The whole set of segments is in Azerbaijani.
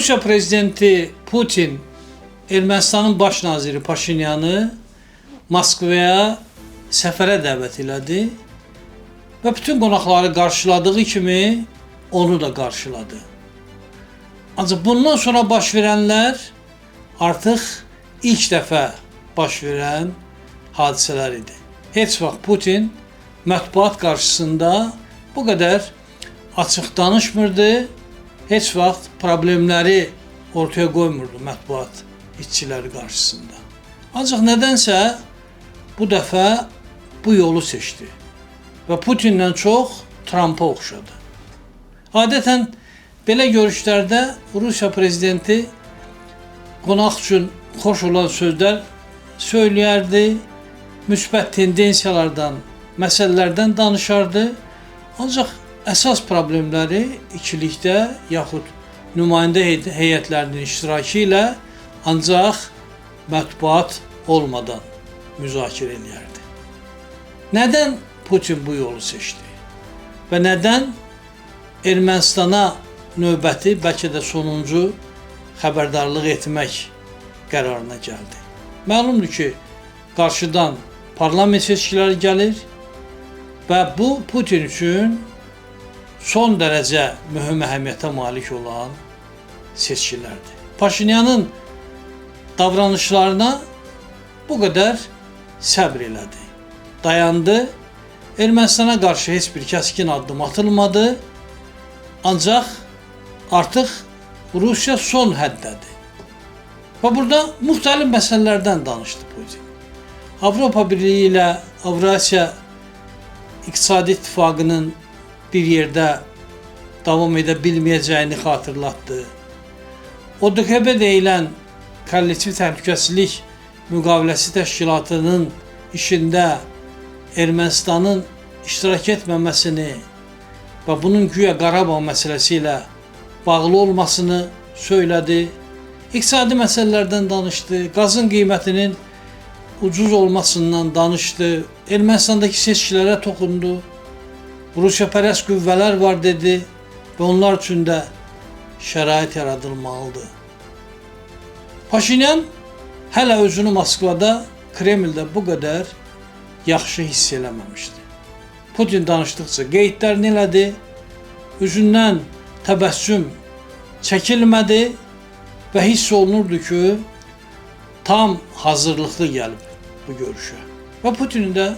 Rusiya prezidenti Putin Ermənistanın baş naziri Paşinyanı Moskvaya səfərə dəvət elədi və bütün qonaqları qarşıladığı kimi onu da qarşıladı. Ancaq bundan sonra baş verənlər artıq ilk dəfə baş verən hadisələr idi. Heç vaxt Putin mətbuat qarşısında bu qədər açıq danışmırdı, heç vaxt problemləri ortaya qoymurdu mətbuat işçiləri qarşısında. Ancaq nədənsə bu dəfə bu yolu seçdi və Putinlə çox Trumpa oxşadı. Adətən belə görüşlərdə Rusiya prezidenti qonaq üçün xoş olan sözlər söyləyərdi, müsbət tendensiyalardan, məsələlərdən danışardı. Ancaq əsas problemləri ikilikdə yaxud nümayəndə heyətlərinin iştirakı ilə ancaq mətbuat olmadan müzakirə edərdi. Nədən Putin bu yolu seçdi? Və nədən Ermənistana növbəti, bəlkə də sonuncu xəbərdarlıq etmək qərarına gəldi? Məlumdur ki, qarşıdan parlament seçkiləri gəlir və bu Putin üçün son dərəcə mühüm əhəmiyyətə malik olan seçkilərdir. Paşinyanın davranışlarına bu qədər səbr elədi, dayandı. Ermənistana qarşı heç bir kəskin addım atılmadı. Ancaq artıq Rusiya son həddədir. Və burada müxtəlif məsələlərdən danışdı Putin. Avropa Birliyi ilə Avrasiya İqtisadi İttifaqının bir yerdə davam edə bilməyəcəyini xatırlatdı. ODKB deyilən kollektiv təhlükəsizlik müqaviləsi təşkilatının işində Ermənistanın iştirak etməməsini və bunun güya Qarabağ məsələsi ilə bağlı olmasını söylədi. İqtisadi məsələlərdən danışdı, qazın qiymətinin ucuz olmasından danışdı, Ermənistandakı seçkilərə toxundu, Rusiyapərəst qüvvələr var dedi və onlar üçün də şərait yaradılmalıdır. Paşinyan hələ özünü Moskvada, Kremldə bu qədər yaxşı hiss eləməmişdi. Putin danışdıqca qeydlərini elədi, üzündən təbəssüm çəkilmədi və hiss olunurdu ki, tam hazırlıqlı gəlib bu görüşə. Və Putin də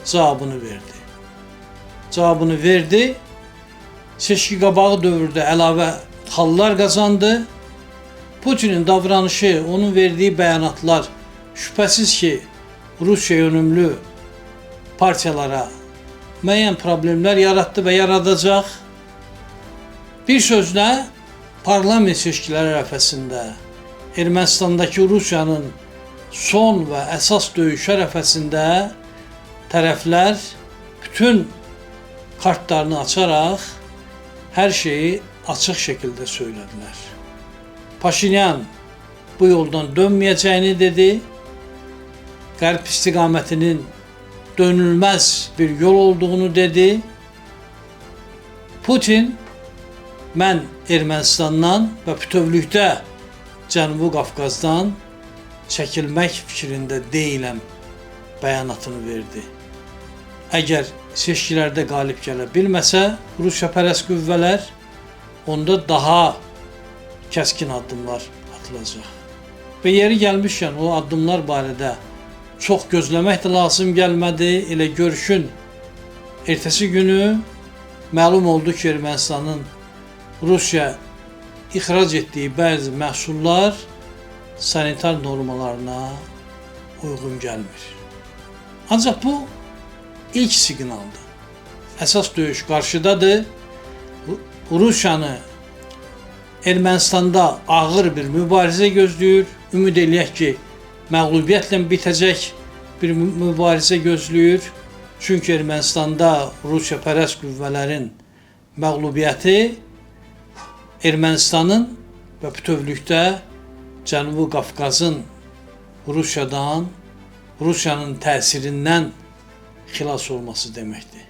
cavabını verdi. Cavabını verdi, seçki qabağı dövrdə əlavə xallar qazandı. Putinin davranışı, onun verdiyi bəyanatlar şübhəsiz ki, Rusiya yönümlü partiyalara müəyyən problemlər yaratdı və yaradacaq. Bir sözlə, parlament seçkiləri ərəfəsində Ermənistandakı Rusiyanın son və əsas döyüş ərəfəsində tərəflər bütün kartlarını açaraq hər şeyi açıq şəkildə söylədilər. Paşinyan bu yoldan dönməyəcəyini dedi, Qərb istiqamətinin dönülməz bir yol olduğunu dedi. Putin, mən Ermənistandan və bütövlükdə Cənubi Qafqazdan çəkilmək fikrində deyiləm bəyanatını verdi. Əgər seçkilərdə qalib gələ bilməsə Rusiyapərəst qüvvələr, onda daha kəskin addımlar atılacaq. Və yeri gəlmişkən o addımlar barədə çox gözləmək də lazım gəlmədi. Elə görüşün ertəsi günü məlum oldu ki, Ermənistanın Rusiya ixrac etdiyi bəzi məhsullar sanitar normalarına uyğun gəlmir. Ancaq bu ilk siqnaldır. Əsas döyüş qarşıdadır. Rusiyanı Ermənistanda ağır bir mübarizə gözləyir. Ümid eləyək ki, məğlubiyyətlə bitəcək bir mübarizə gözləyir. Çünki Ermənistanda Rusiyapərəst qüvvələrin məğlubiyyəti Ermənistanın və bütövlükdə Cənubi Qafqazın Rusiyanın təsirindən xilas olması deməkdir.